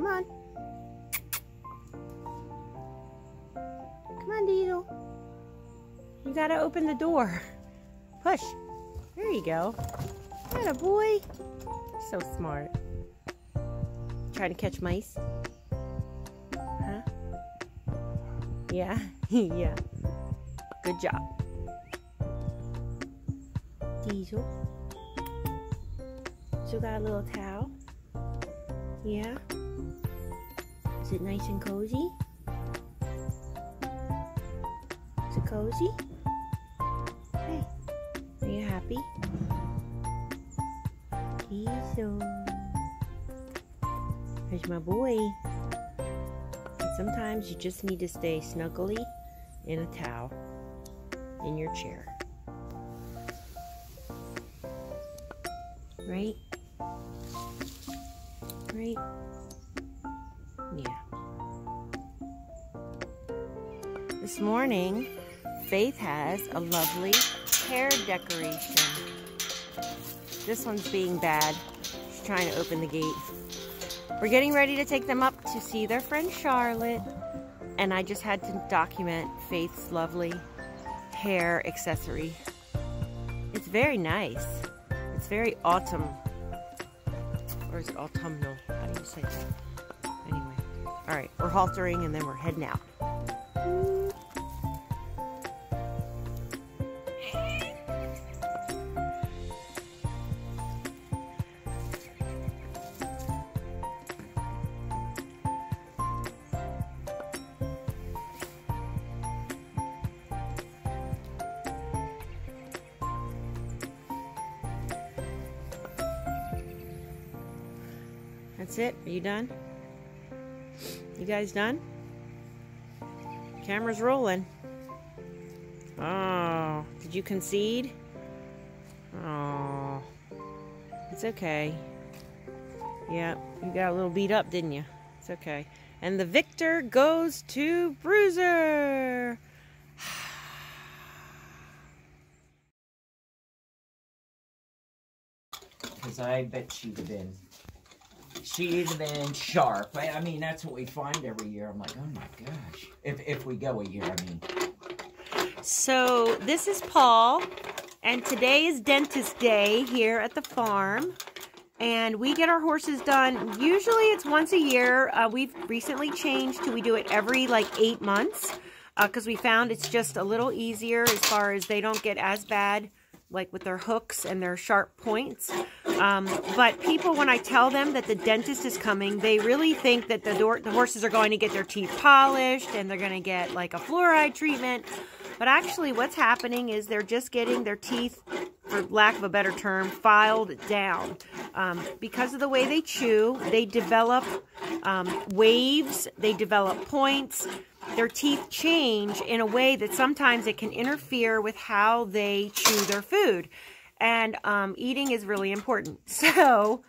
Come on. Come on, Diesel. You gotta open the door. Push. There you go. Atta boy. So smart. Trying to catch mice? Huh? Yeah. Yeah. Good job. Diesel. Still got a little towel. Yeah. Is it nice and cozy? Is it cozy? Hey, are you happy? Diesel. There's my boy. And sometimes you just need to stay snugly in a towel in your chair. Right? Right? Yeah. This morning, Faith has a lovely hair decoration. This one's being bad. She's trying to open the gate. We're getting ready to take them up to see their friend Charlotte. And I just had to document Faith's lovely hair accessory. It's very nice. It's very autumn. Or is it autumnal? How do you say that? Anyway. Alright, we're haltering and then we're heading out. That's it? Are you done? You guys done? Camera's rolling. Oh, did you concede? Oh, it's okay. Yeah, you got a little beat up, didn't you? It's okay. And the victor goes to Bruiser. Because I bet she'd have been sharp. I mean, that's what we find every year. I'm like, oh my gosh. If we go a year, I mean. So this is Paul, and today is dentist day here at the farm. And we get our horses done. Usually it's once a year. We've recently changed to we do it every like 8 months. Because we found it's just a little easier as far as they don't get as bad like with their hooks and their sharp points. But people, when I tell them that the dentist is coming, they really think that the horses are going to get their teeth polished and they're going to get like a fluoride treatment. But actually what's happening is they're just getting their teeth, for lack of a better term, filed down. Because of the way they chew, they develop waves, they develop points. Their teeth change in a way that sometimes it can interfere with how they chew their food. And eating is really important. So,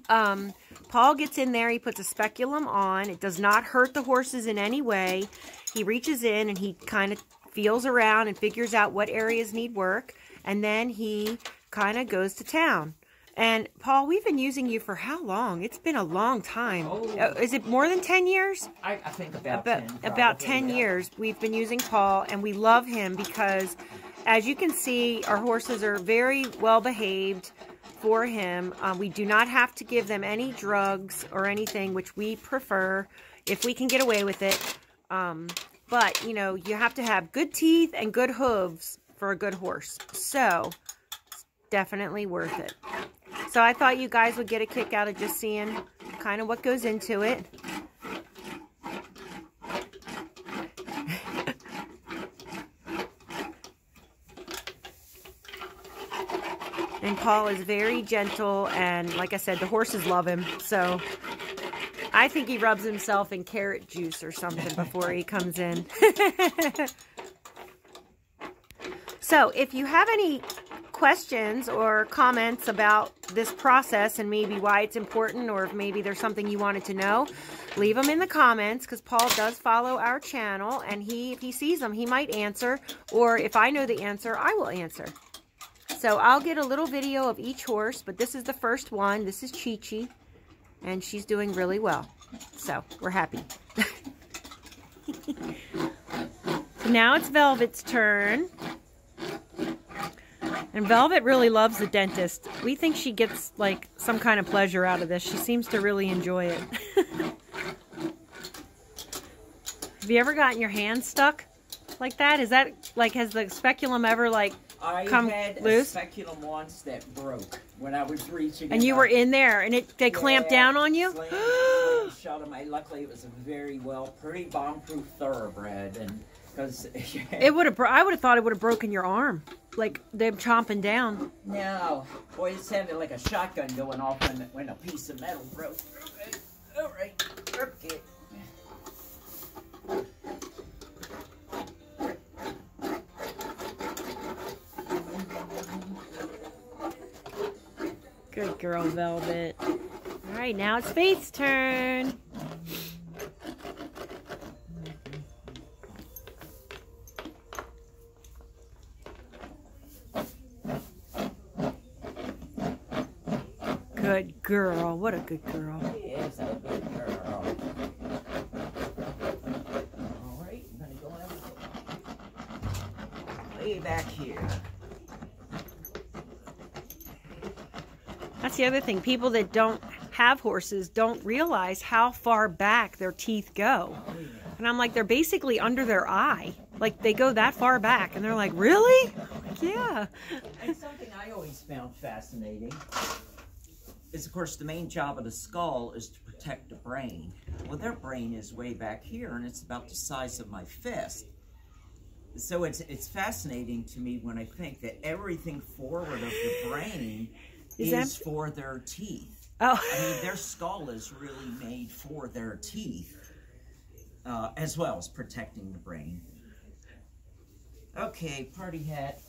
Paul gets in there, he puts a speculum on. It does not hurt the horses in any way. He reaches in and he kind of feels around and figures out what areas need work. And then he kind of goes to town. And Paul, we've been using you for how long? It's been a long time. Oh. Is it more than 10 years? I think about 10. About 10 years we've been using Paul, and we love him because, as you can see, our horses are very well behaved for him. We do not have to give them any drugs or anything, which we prefer if we can get away with it. But, you know, you have to have good teeth and good hooves for a good horse. So, it's definitely worth it. So I thought you guys would get a kick out of just seeing kind of what goes into it. And Paul is very gentle, and like I said, the horses love him. So I think he rubs himself in carrot juice or something before he comes in. So if you have any questions or comments about this process and maybe why it's important, or if maybe there's something you wanted to know, leave them in the comments, because Paul does follow our channel, and if he sees them, he might answer, or if I know the answer, I will answer. So I'll get a little video of each horse, but this is the first one. This is Chi-Chi. and she's doing really well. So we're happy. So now it's Velvet's turn. And Velvet really loves the dentist. We think she gets like some kind of pleasure out of this. She seems to really enjoy it. Have you ever gotten your hand stuck like that? Is that like, has the speculum ever like come had loose? a speculum once that broke when I was reaching. And you were in there, and they clamped down on you? Slammed shut them. Luckily, it was a very pretty bomb-proof thoroughbred, and because it would have. I would have thought it would have broken your arm, like them chomping down. No, boy, it sounded like a shotgun going off when a piece of metal broke. All right, okay. Good girl, Velvet. All right, now it's Faith's turn. Good girl. What a good girl. She is a good girl. All right, I'm going to go way back here. That's the other thing. People that don't have horses don't realize how far back their teeth go. And I'm like, they're basically under their eye. Like, they go that far back. And they're like, really? Like, yeah. And something I always found fascinating is, of course, the main job of the skull is to protect the brain. Well, their brain is way back here, and it's about the size of my fist. So it's fascinating to me when I think that everything forward of the brain is for their teeth. Oh. I mean, their skull is really made for their teeth, as well as protecting the brain. Okay, party hat.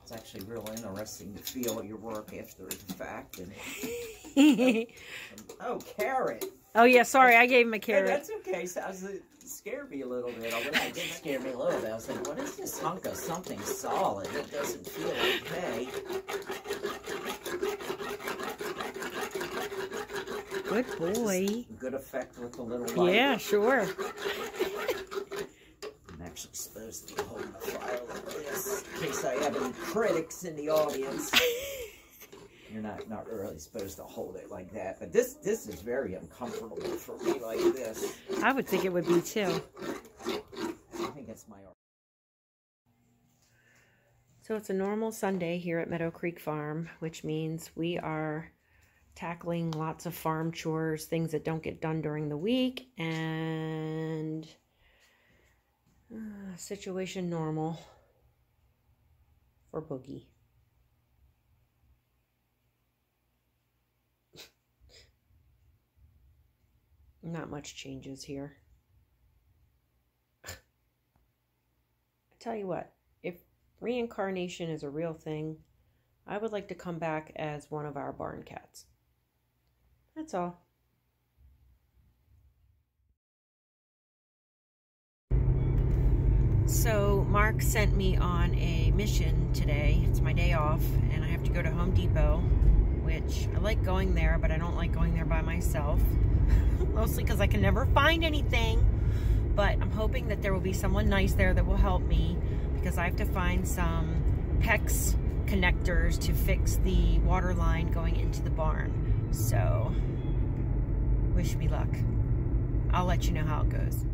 It's actually real interesting to feel your work after the fact. And oh, carrot. Oh, yeah, sorry, I gave him a carrot. Yeah, that's okay. So it scared me a little bit. It did scare me a little bit. I was like, what is this hunk of something solid? It doesn't feel okay. Good boy. Good effect with the little light. Yeah, sure. I'm actually supposed to be holding a file like this in case I have any critics in the audience. You're not really supposed to hold it like that, but this is very uncomfortable for me like this. I would think it would be too. I think it's my art. So it's a normal Sunday here at Meadow Creek Farm, which means we are tackling lots of farm chores, things that don't get done during the week, and situation normal for Boogie. Not much changes here. I tell you what, if reincarnation is a real thing, I would like to come back as one of our barn cats. That's all. So Mark sent me on a mission today. It's my day off, and I have to go to Home Depot, which I like going there, but I don't like going there by myself. Mostly because I can never find anything. But I'm hoping that there will be someone nice there that will help me, because I have to find some PEX connectors to fix the water line going into the barn. So, wish me luck. I'll let you know how it goes.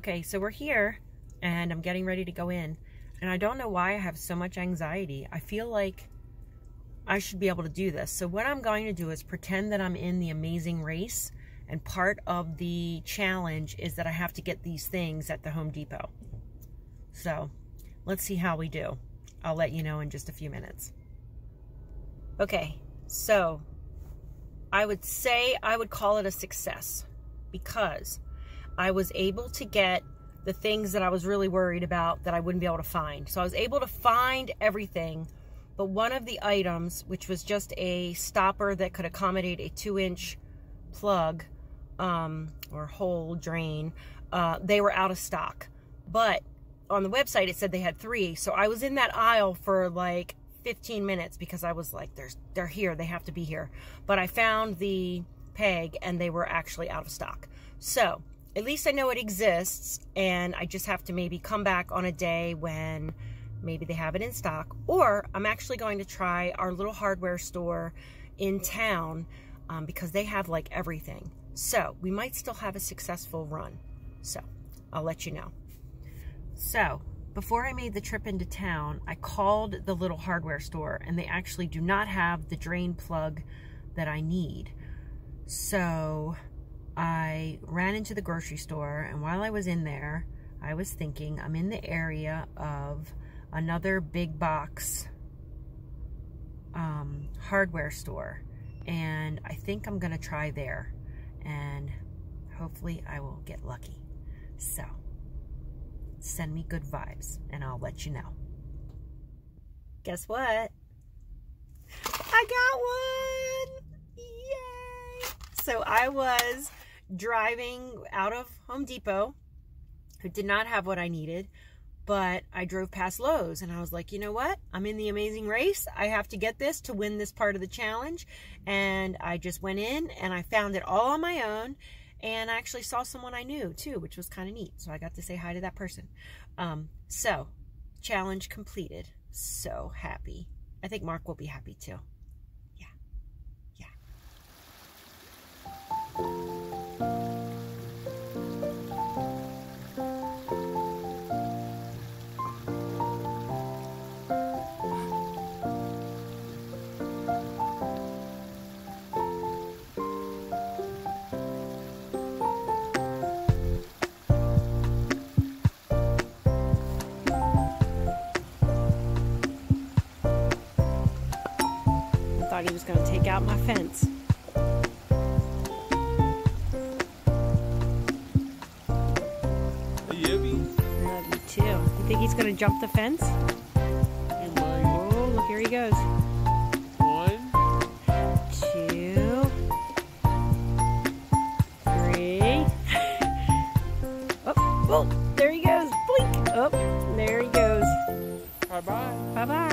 Okay, so we're here, and I'm getting ready to go in. And I don't know why I have so much anxiety. I feel like I should be able to do this. So what I'm going to do is pretend that I'm in the Amazing Race, and part of the challenge is that I have to get these things at the Home Depot. So let's see how we do. I'll let you know in just a few minutes. Okay, so I would say I would call it a success because I was able to get the things that I was really worried about that I wouldn't be able to find. So I was able to find everything, but one of the items, which was just a stopper that could accommodate a 2-inch plug or hole drain, they were out of stock. But on the website it said they had 3, so I was in that aisle for like 15 minutes because I was like, they're here, they have to be here. But I found the peg and they were actually out of stock. So at least I know it exists, and I just have to maybe come back on a day when maybe they have it in stock. Or I'm actually going to try our little hardware store in town because they have like everything. So we might still have a successful run. So I'll let you know. So before I made the trip into town, I called the little hardware store, and they actually do not have the drain plug that I need. So I ran into the grocery store, and while I was in there, I was thinking I'm in the area of another big box hardware store, and I think I'm gonna try there, and hopefully I will get lucky. So send me good vibes and I'll let you know. Guess what? I got one! Yay! So I was driving out of Home Depot, who did not have what I needed, but I drove past Lowe's, and I was like, you know what? I'm in the Amazing Race. I have to get this to win this part of the challenge. And I just went in and I found it all on my own, and I actually saw someone I knew too, which was kind of neat. So I got to say hi to that person. So challenge completed. So happy. I think Mark will be happy too. Thought he was going to take out my fence. Hey, Evie. Love you too. You think he's going to jump the fence? Hey, Mike. Oh, look, here he goes. 1, 2, 3. Oh, there he goes. Blink. Oh, there he goes. bye-bye. Bye-bye.